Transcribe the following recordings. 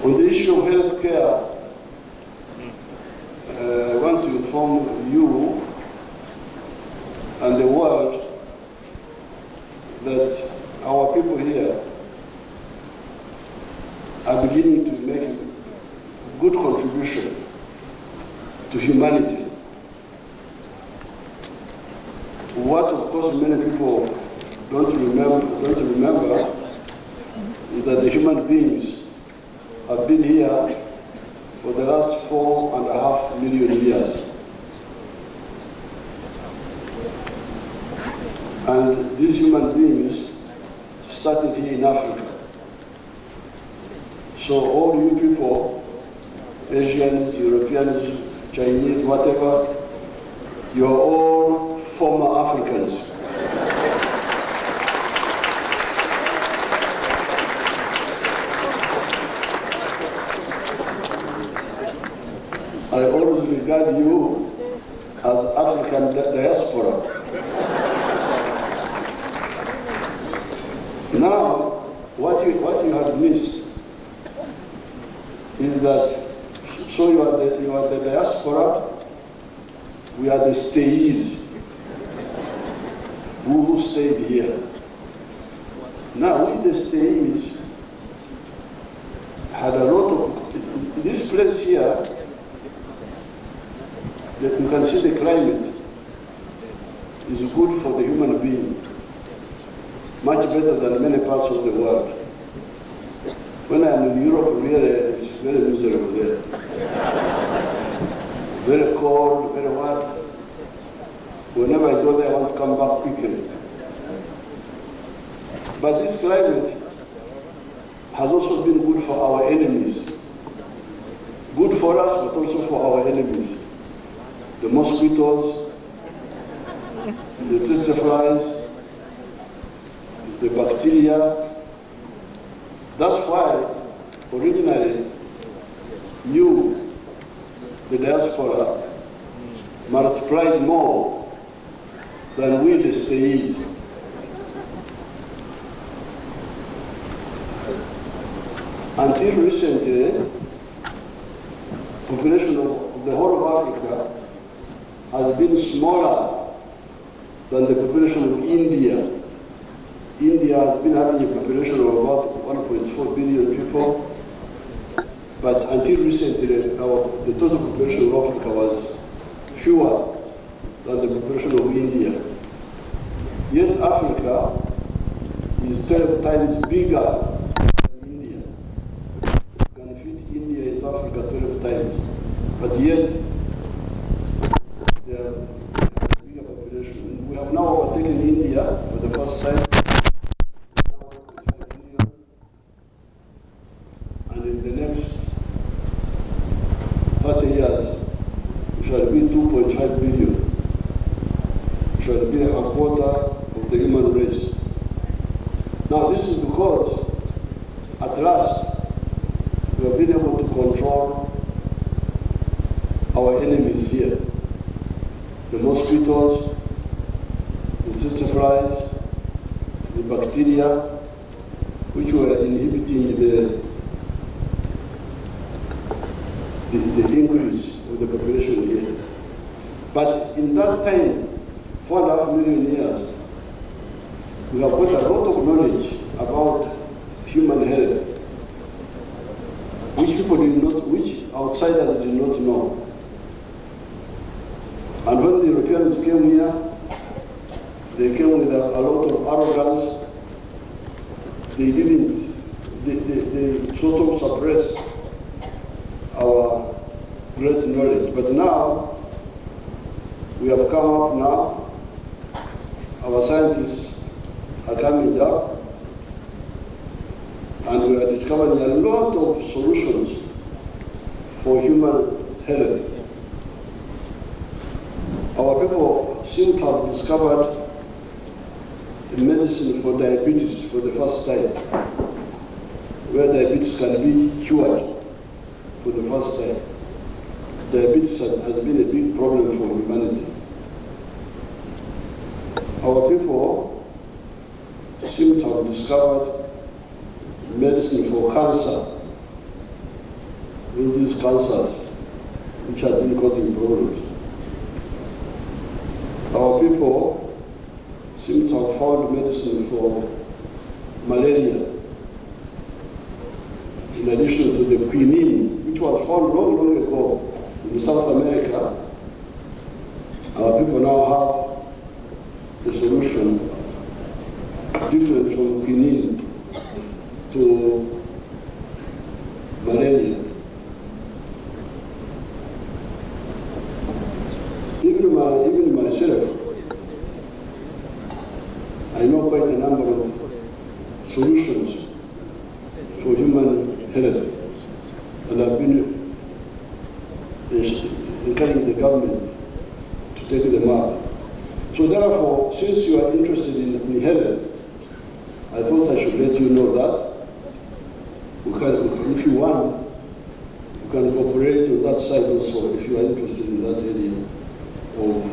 On the issue of health care, I want to inform you and the world that our people here are beginning to make a good contribution to humanity. What, of course, many people don't remember is that the human beings have been here for the last 4.5 million years. And these human beings started here in Africa. So all you people, Asians, Europeans, Chinese, whatever, you are all former Africans. I always regard you as African diaspora. Now, what you have missed is that, so you are the diaspora, we are the stayees who stayed here. Now, we the stayees had a lot of, this place here, that you can see the climate is good for the human being, much better than many parts of the world. When I'm in Europe, really, it's very miserable there. Very cold, very hot. Whenever I go there, I want to come back quickly. But this climate has also been good for our enemies. Good for us, but also for our enemies. The mosquitoes, the tsetse flies, the bacteria. That's why originally you, the diaspora, multiplied more than we the stayees. Until recently, population of the whole of Africa has been smaller than the population of India. India has been having a population of about 1.4 billion people, but until recently, the total population of Africa was fewer than the population of India. Yet Africa is 12 times bigger than India. You can fit India into Africa 12 times, but yet they have a bigger population. We have now overtaken India for the first time. And in the next 30 years, we shall be 2.5 billion. We shall be a quarter of the human race. Now this is because, at last, we have been able to control our enemies here. The mosquitoes, the tsetse flies, the bacteria, which were inhibiting the increase of the population here. But in that time, 4.5 million years, we have got a lot of knowledge about human health, which outsiders did not know. And when the Europeans came here, they came with a lot of arrogance. They sort of suppressed our great knowledge. But now, we have come up now, our scientists are coming up, and we are discovering a lot of solutions for human health. Our people seem to have discovered a medicine for diabetes for the first time, where diabetes can be cured for the first time. Diabetes has been a big problem for humanity. Our people seem to have discovered medicine for cancer, all these cancers which have been causing problems. Our people seem to have found medicine for malaria, in addition to the quinine, which was found long, long ago in South America. Our people now have a solution different from quinine to malaria. Even myself, I know quite a number of solutions for human health, and I've been encouraging the government to take them up. So therefore, since you are interested in health, I thought I should let you know that, because if you want, you can cooperate on that side also if you are interested in that area of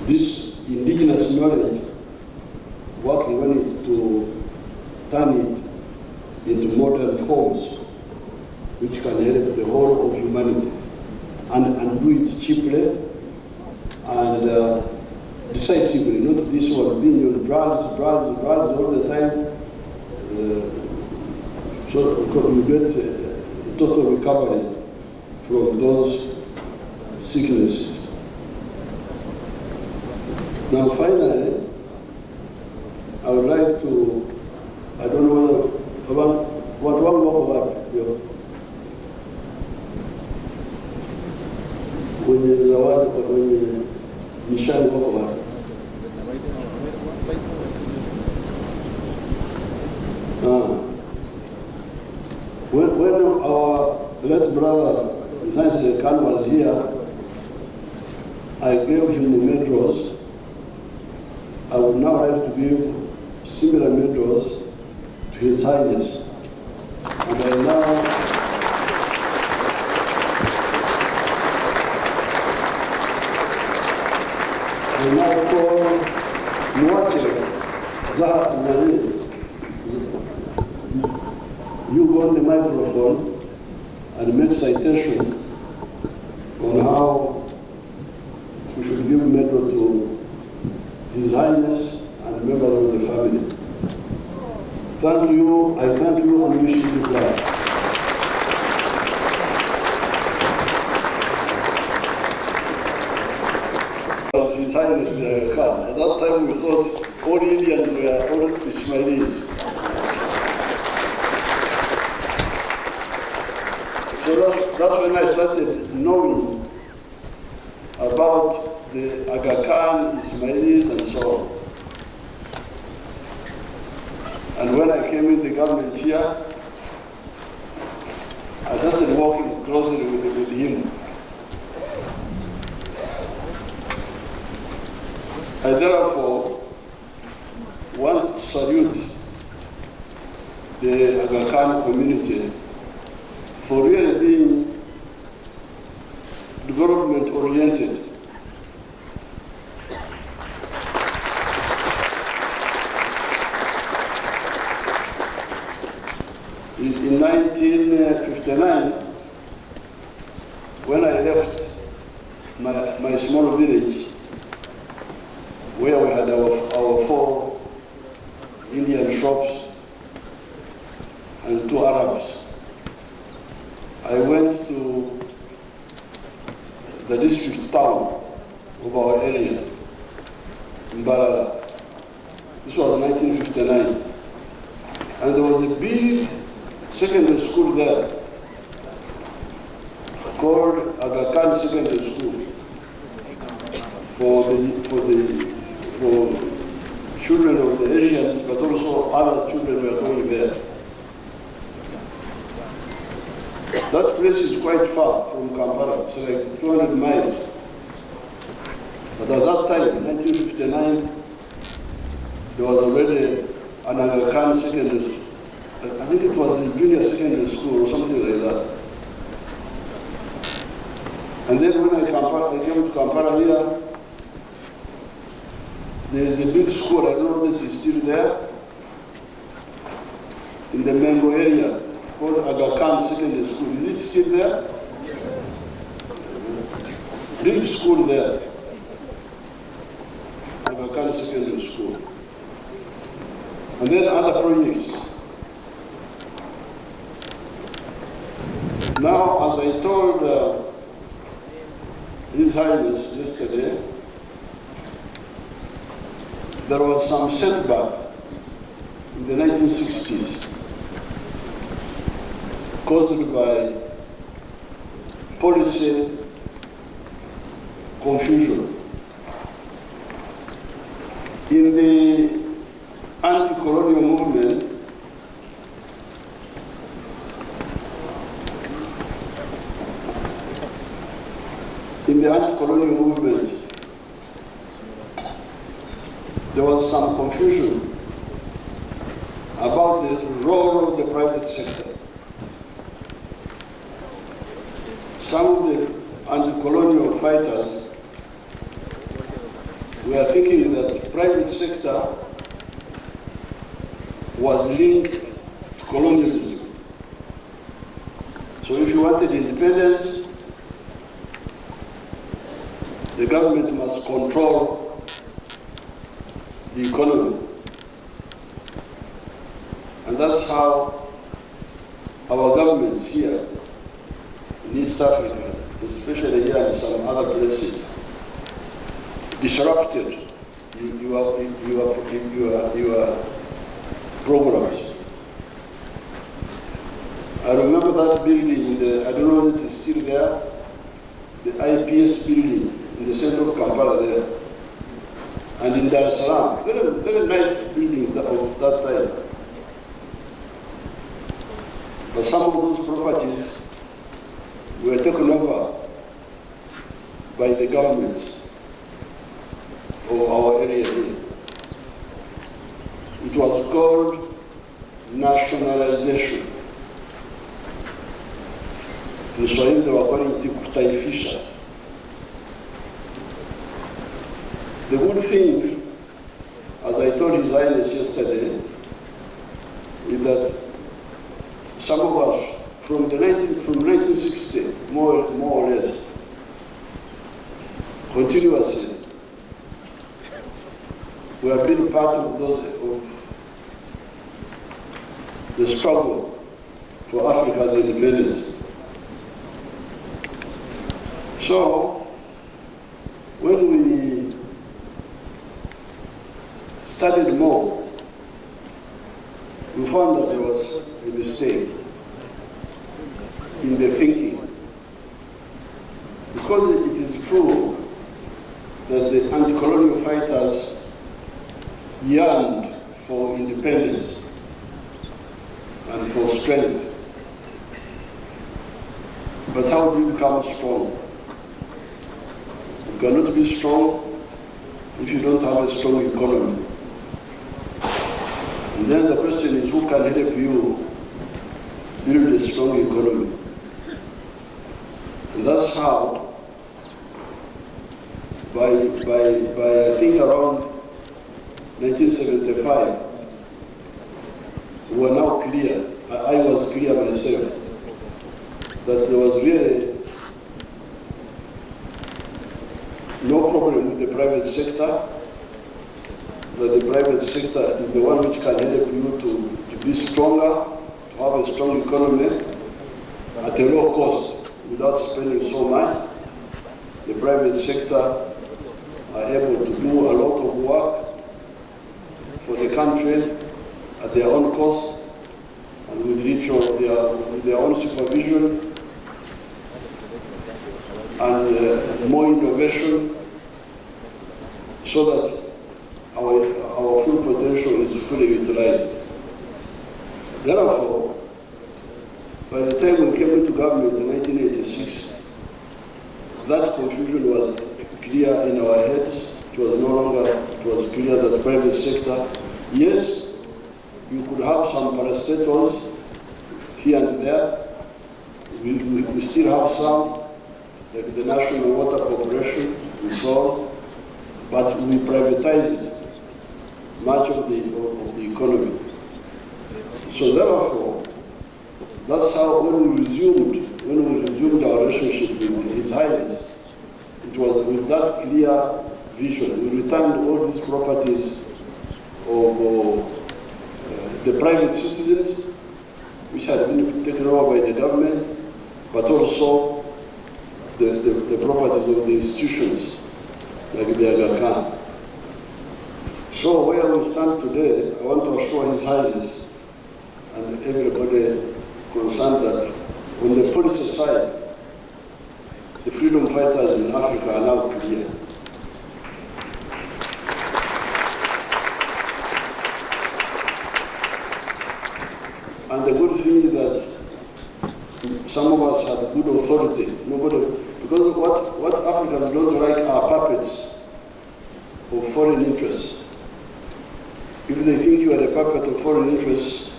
this indigenous knowledge, working on it to turn it into modern forms which can help the whole of humanity, and do it cheaply and decisively, not this one being on drugs all the time, so you get a total recovery from those sicknesses. Now finally, I would like to, I don't know what one more word, kwenye zawadi kwa kwenye nishani wako wapi? When our late brother Agakhan was here, I gave him medals. I would now like to give similar medals to His Highness. And I now call Mwate Zaha. You go on the microphone and make citation on how we should give medal to His Highness and members of the family. Thank you, I thank you and wish you good luck. His Highness Agakhan. At that time we thought all Indians were all Ismailis. So that's when I started knowing about the Agakhan, Ismailis, and so on. And when I came in the government here, I started working closely with him. I therefore want to salute the Agakhan community for really being development-oriented. In 1959, when I left my small village, where we had our 4 Indian shops and 2 Arabs, I went to the district town of our area, Mbarara. This was 1959. And there was a big secondary school there called Agakhan Secondary School for children of the Asians, but also other children were going there. That place is quite far from Kampala. It's like 200 miles. But at that time, in 1959, there was already an Agakhan secondary school. I think it was the junior secondary school or something like that. And then when I came to Kampala here, there is a big school, I don't know if it's still there, in the Mengo area, called Agakhan Secondary School. Is it still there? Big school there. Agakhan Secondary School. And then other projects. Now, as I told His Highness yesterday, there was some setback in the 1960s caused by policy confusion. In the anti-colonial movement, there was some confusion about the role of the private sector. Some of the anti-colonial fighters were thinking that the private sector was linked to colonialism. So if you wanted independence, the government must control the economy. And that's how our governments here in East Africa, especially here and some other places, disrupted your programs. I remember that building, I don't know if it's still there, the IPS building in the center of Kampala there, and in Dar es Salaam, very nice building of that time. But some of those properties were taken over by the governments of our area here. It was called nationalization. In Swahili they were calling it kutaifisha. The good thing, as I told His Highness yesterday, is that some of us from 1960, more or less, continuously, we have been part of the struggle for Africa's independence. So, when we studied more, we found that there was a mistake in the thinking. Because it is true that the anti-colonial fighters yearned for independence and for strength. But how do you become strong? You cannot be strong if you don't have a strong economy. And then the question is, who can help you build a strong economy? And that's how, by I think around 1975, we were now clear, I was clear myself, that there was really no problem with the private sector, that the private sector is the one which can help you to be stronger, to have a strong economy at a low cost without spending so much. The private sector are able to do a lot of work for the country at their own cost and with each of their own supervision and more innovation, so that our full potential is fully utilized. Therefore, by the time we came into government in 1986, that confusion was clear in our heads. It was no longer, it was clear that the private sector, yes, you could have some parastatals here and there. We still have some, like the National Water Corporation and so on, but we privatized much of the economy. So therefore, That's how when we resumed our relationship with His Highness, it was with that clear vision. We returned all these properties of the private citizens, which had been taken over by the government, but also the properties of the institutions, like the Agakhan. So where we stand today, I want to assure His Highness and everybody concerned that on the policy side, the freedom fighters in Africa are now clear. And the good thing is that some of us have good authority. Because what Africans don't like are puppets of foreign interests. If they think you are a puppet of foreign interests,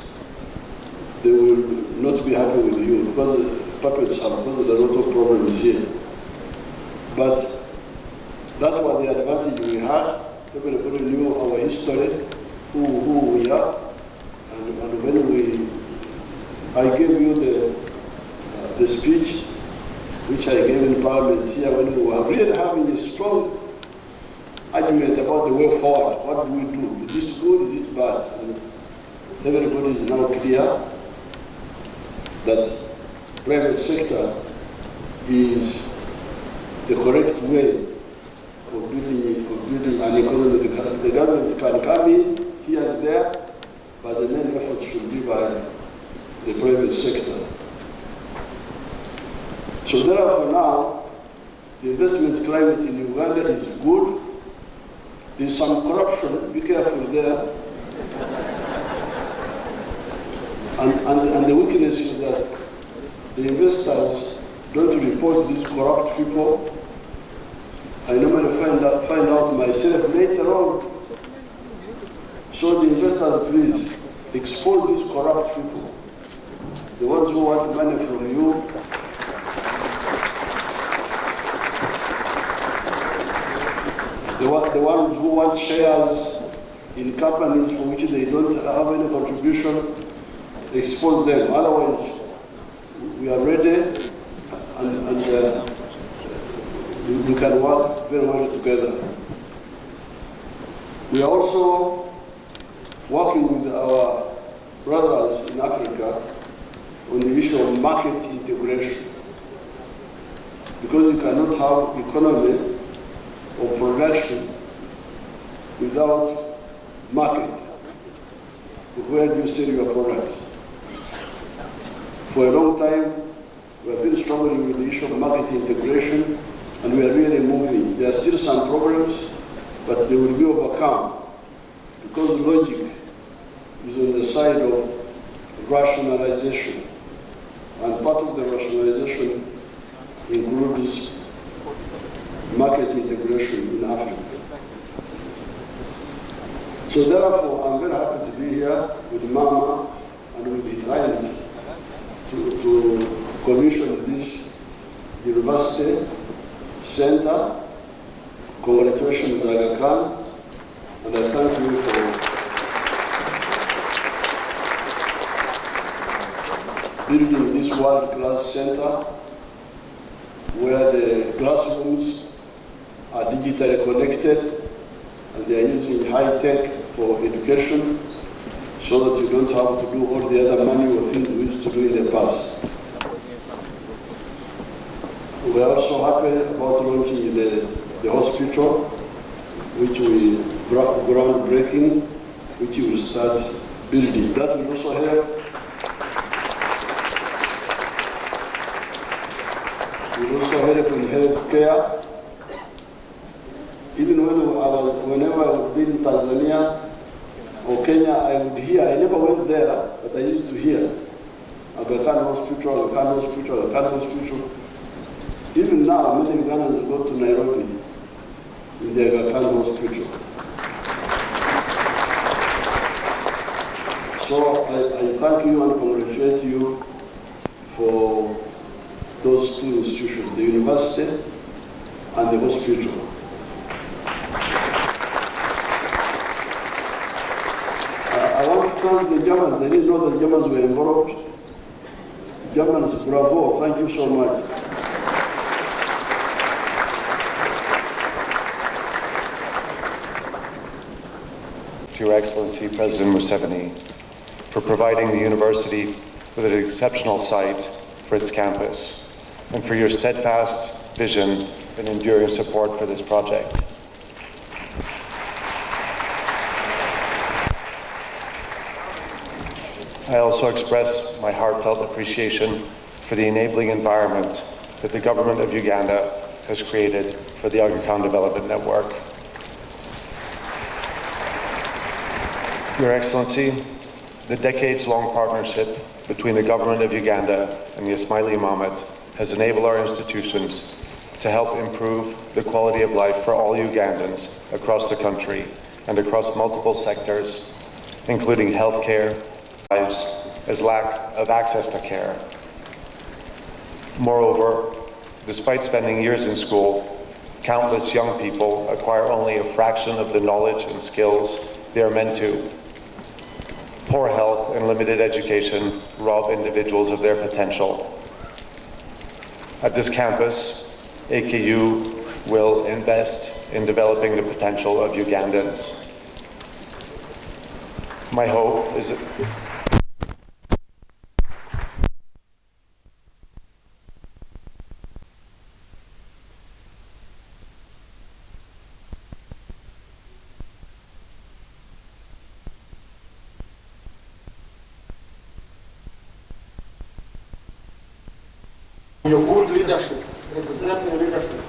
they will not be happy with you, because puppets have caused a lot of problems here. But that was the advantage we had. Everybody knew our history, who we are, and when I gave you the speech which I gave in Parliament here, when we were really having a strong argument about the way forward. What do we do? Is this good? Is this bad? And everybody is now clear that private sector is the correct way of building an economy. The government can come in here and there, but the main effort should be by the private sector. So therefore now, the investment climate in Uganda is good. There's some corruption, be careful there. And the weakness is that the investors don't report these corrupt people. I normally find out myself later on. So the investors, please expose these corrupt people, the ones who want money from you. The ones who want shares in companies for which they don't have any contribution, expose them. Otherwise, we are ready and we can work very well together. We are also working with our brothers in Africa on the issue of market integration. Because you cannot have economy or production without market. Where do you sell your products? For a long time, we have been struggling with the issue of market integration, and we are really moving. There are still some problems, but they will be overcome, because logic is on the side of rationalization. And part of the rationalization includes market integration in Africa. So therefore, I'm very happy to be here with Mama and with His Highness to commission this university center. Congratulations, Agakhan, and I thank you for building this world-class center where the classrooms are digitally connected and they are using high tech for education, so that you don't have to do all the other manual things we used to do in the past. We are also happy about launching the hospital, which we groundbreaking, which we will start building. That will also help. Will also help in health care. Even whenever I would be in Tanzania or Kenya, I would hear. I never went there, but I used to hear Agakhan Hospital, Agakhan Hospital, Agakhan Hospital. Even now, many Ugandans go to Nairobi in the Agakhan Hospital. So I thank you and congratulate you for those two institutions, the university and the hospital. I want to thank the Germans. They didn't know the Germans were involved. Germans, bravo, thank you so much. To Your Excellency, President Museveni, for providing the university with an exceptional site for its campus, and for your steadfast vision and enduring support for this project. I also express my heartfelt appreciation for the enabling environment that the government of Uganda has created for the Agakhan Development Network. Your Excellency, the decades-long partnership between the government of Uganda and the Ismaili Imamate has enabled our institutions to help improve the quality of life for all Ugandans across the country and across multiple sectors, including healthcare, as lack of access to care. Moreover, despite spending years in school, countless young people acquire only a fraction of the knowledge and skills they are meant to. Poor health and limited education rob individuals of their potential. At this campus, AKU will invest in developing the potential of Ugandans. My hope is that your good leadership, exemplary leadership,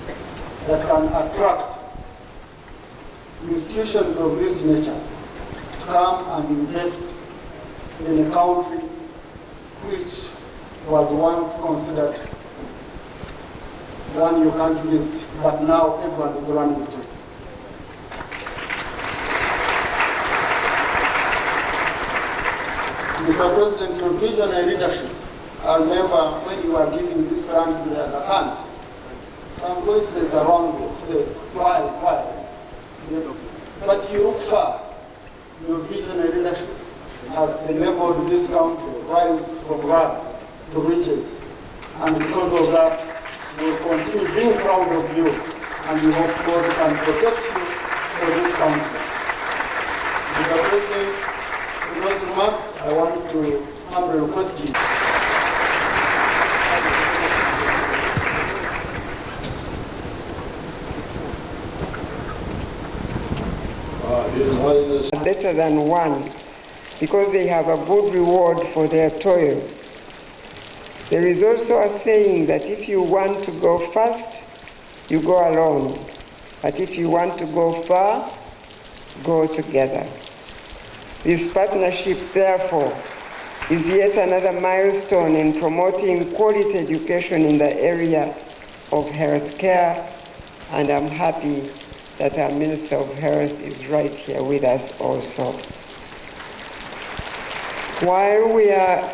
that can attract institutions of this nature to come and invest in a country which was once considered one you can't visit, but now everyone is running to. Mr. President, your visionary leadership, I remember when you were giving this land to the Agakhan, some voices around you said, why? But you look far. Your visionary leadership has enabled this country rise from rags to riches. And because of that, we will continue being proud of you, and we hope God can protect you for this country. Mr. President, with those remarks, I want to humbly request you. Better than one, because they have a good reward for their toil. There is also a saying that if you want to go fast, you go alone. But if you want to go far, go together. This partnership, therefore, is yet another milestone in promoting quality education in the area of health care, and I'm happy that our Minister of Health is right here with us also. While we are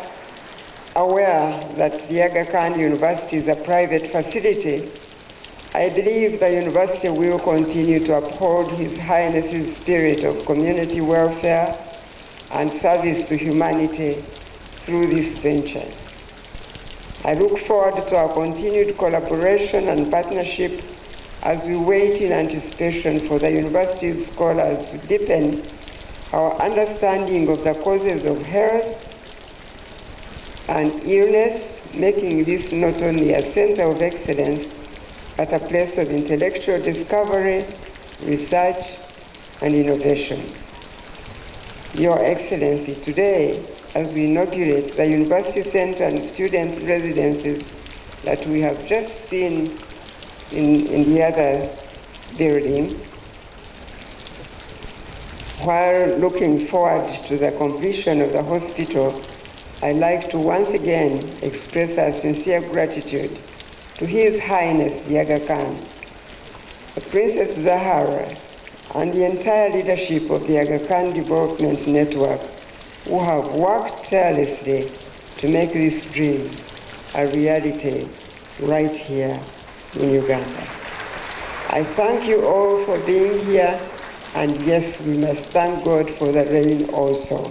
aware that the Agakhan University is a private facility, I believe the university will continue to uphold His Highness's spirit of community welfare and service to humanity through this venture. I look forward to our continued collaboration and partnership as we wait in anticipation for the university's scholars to deepen our understanding of the causes of health and illness, making this not only a center of excellence, but a place of intellectual discovery, research, and innovation. Your Excellency, today, as we inaugurate the University Center and student residences that we have just seen in the other building, while looking forward to the completion of the hospital, I'd like to once again express our sincere gratitude to His Highness the Agakhan, the Princess Zahara, and the entire leadership of the Agakhan Development Network, who have worked tirelessly to make this dream a reality right here in Uganda. I thank you all for being here, and yes, we must thank God for the rain also.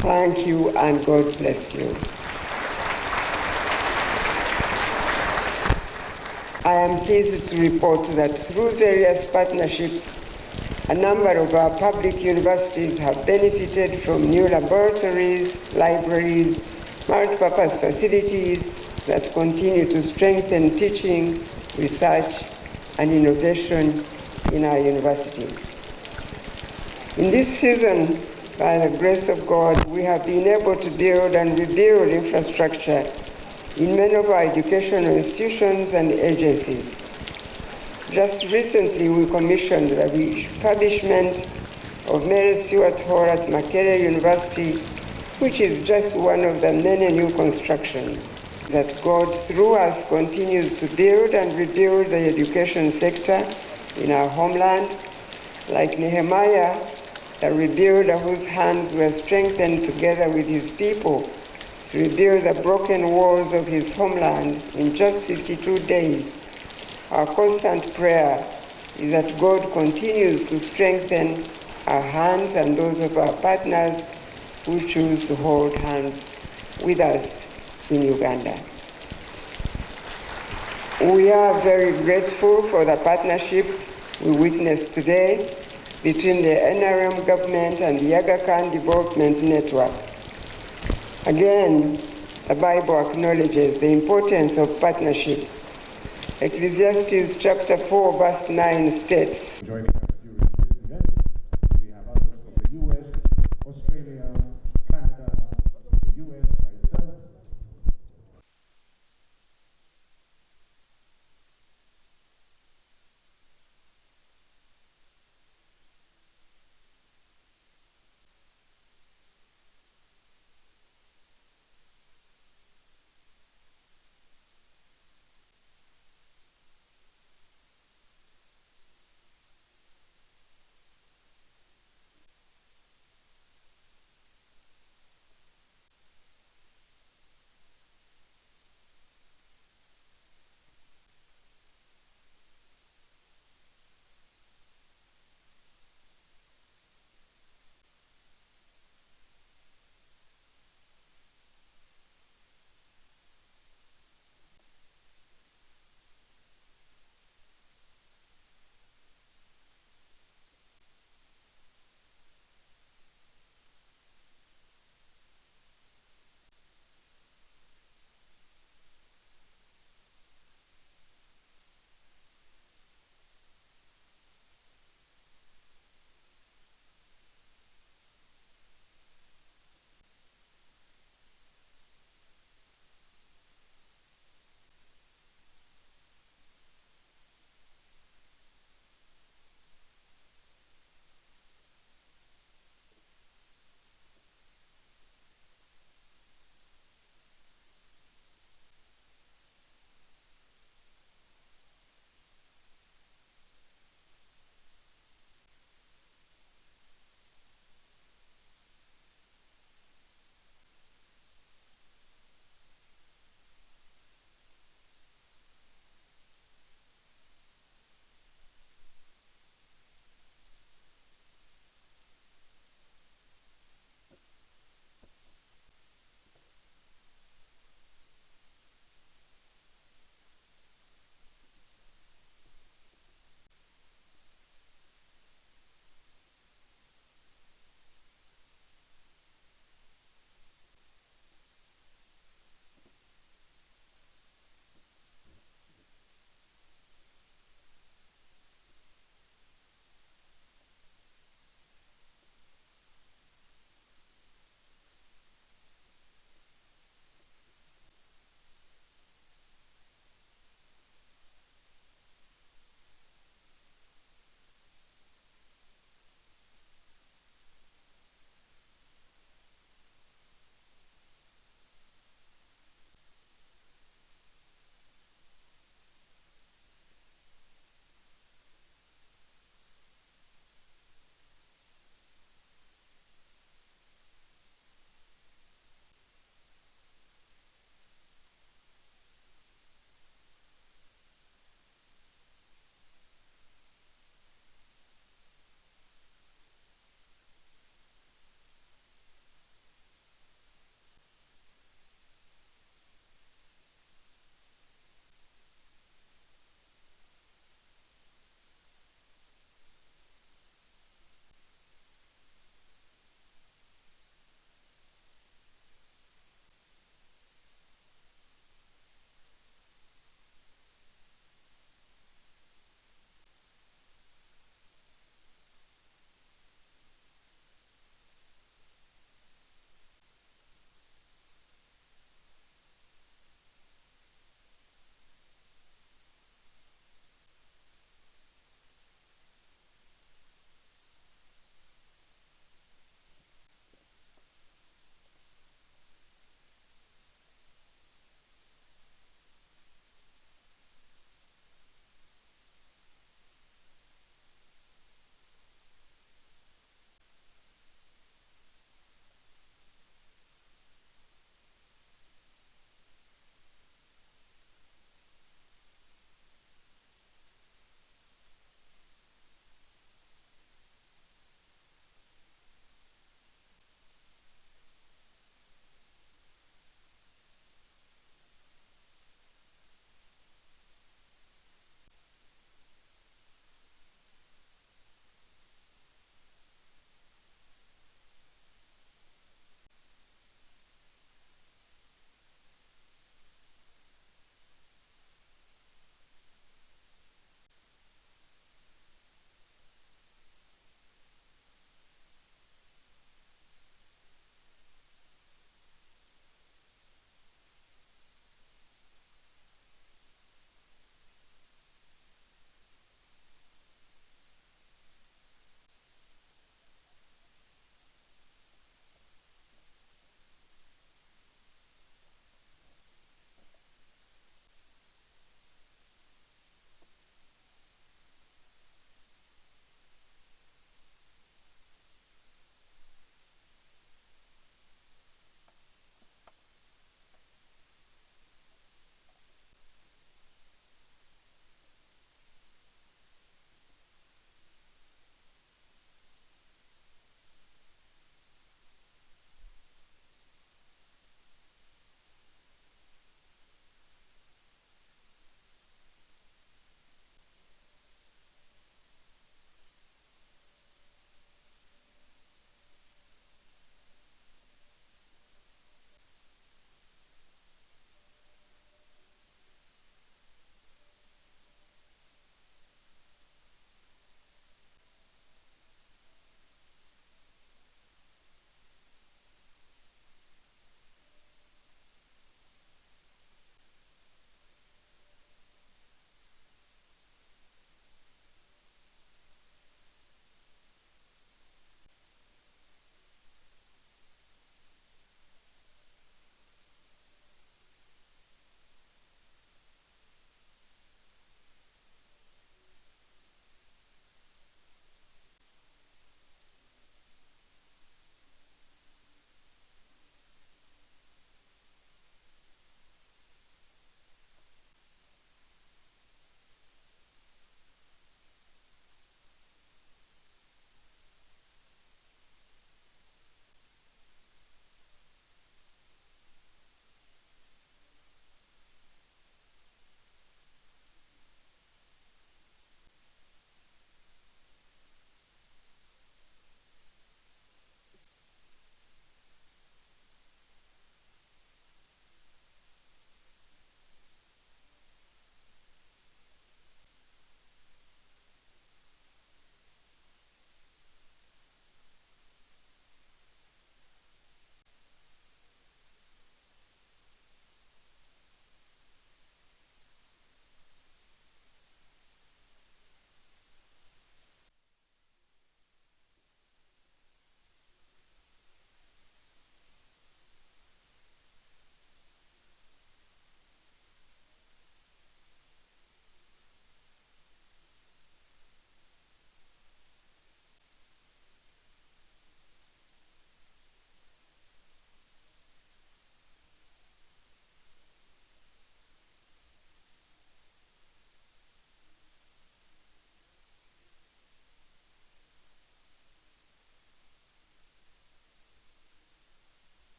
Thank you, and God bless you. I am pleased to report that through various partnerships, a number of our public universities have benefited from new laboratories, libraries, multipurpose facilities that continue to strengthen teaching, research, and innovation in our universities. In this season, by the grace of God, we have been able to build and rebuild infrastructure in many of our educational institutions and agencies. Just recently, we commissioned the refurbishment of Mary Stuart Hall at Makerere University, which is just one of the many new constructions that God, through us, continues to build and rebuild the education sector in our homeland, like Nehemiah, a rebuilder whose hands were strengthened together with his people to rebuild the broken walls of his homeland in just 52 days. Our constant prayer is that God continues to strengthen our hands and those of our partners who choose to hold hands with us in Uganda. We are very grateful for the partnership we witnessed today between the NRM government and the Agakhan Development Network. Again, the Bible acknowledges the importance of partnership. Ecclesiastes chapter 4, verse 9 states, joining us during this event. We have others from the US, Australia, Canada, the US by itself.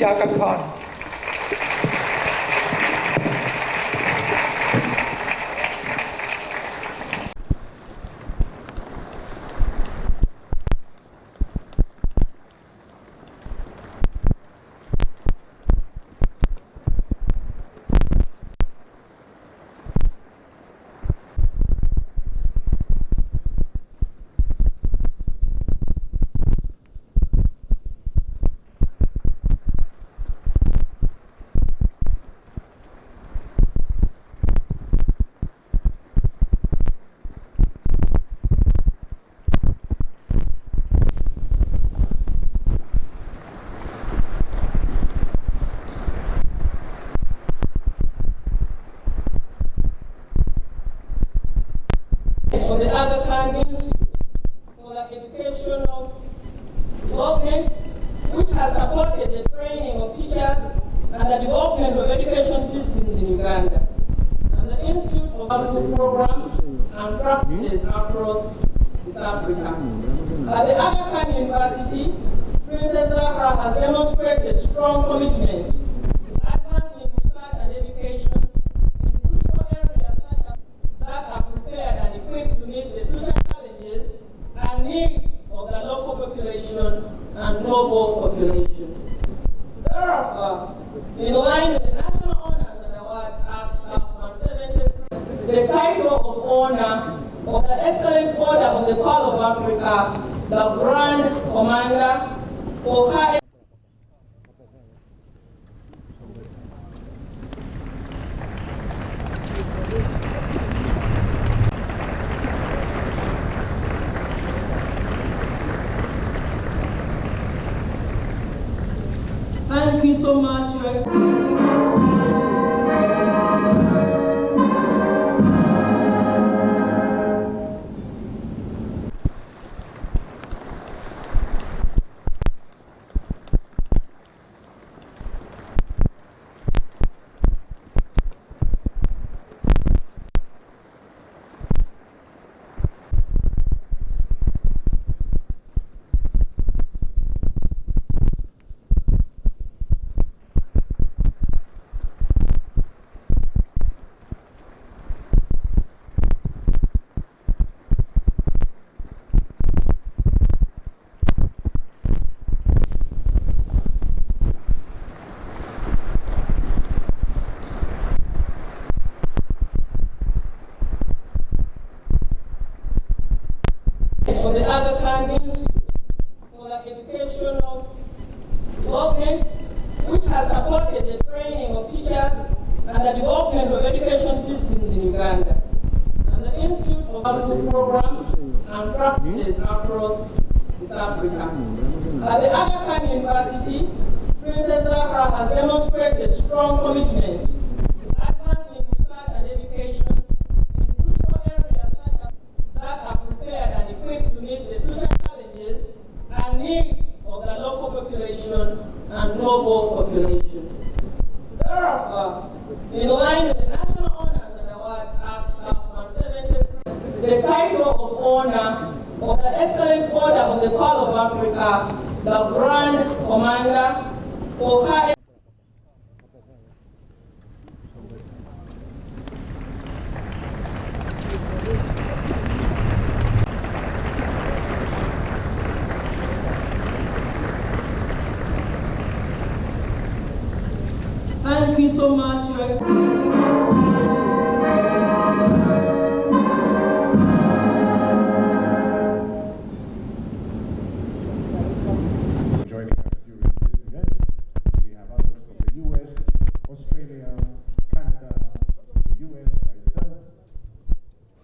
Agakhan. Of the Agakhan Institute for the Educational Development, which has supported the training of teachers and the development of education systems in Uganda, and the Institute of Agricultural Programs and Practices across East Africa. At the Agakhan University, Princess Zahra has demonstrated strong commitment to advancing research and education in critical areas such as that are prepared and equipped to meet the future challenges and needs of the local population and global population. Therefore, in line with the National Honors and Awards Act of 173, the title of honor of the Excellent Order of the Pearl of Africa, the Grand Commander for her Thank you so much, Your Excellency. Of the Agakhan Institute for the Educational Development, which has supported the training of teachers and the development of education systems in Uganda, and the Institute of Agricultural Programs and Practices across East Africa. At the Agakhan University, Princess Zahra has demonstrated strong commitment to advancing research and education in critical areas such as that are prepared and equipped to meet the future challenges and needs of the local population and global population. Therefore, in line with the National Honors and Awards Act of 173, the title of honor of the Excellent Order of the Pearl of Africa, the Grand Commander for her Thank you so much, Your Excellency.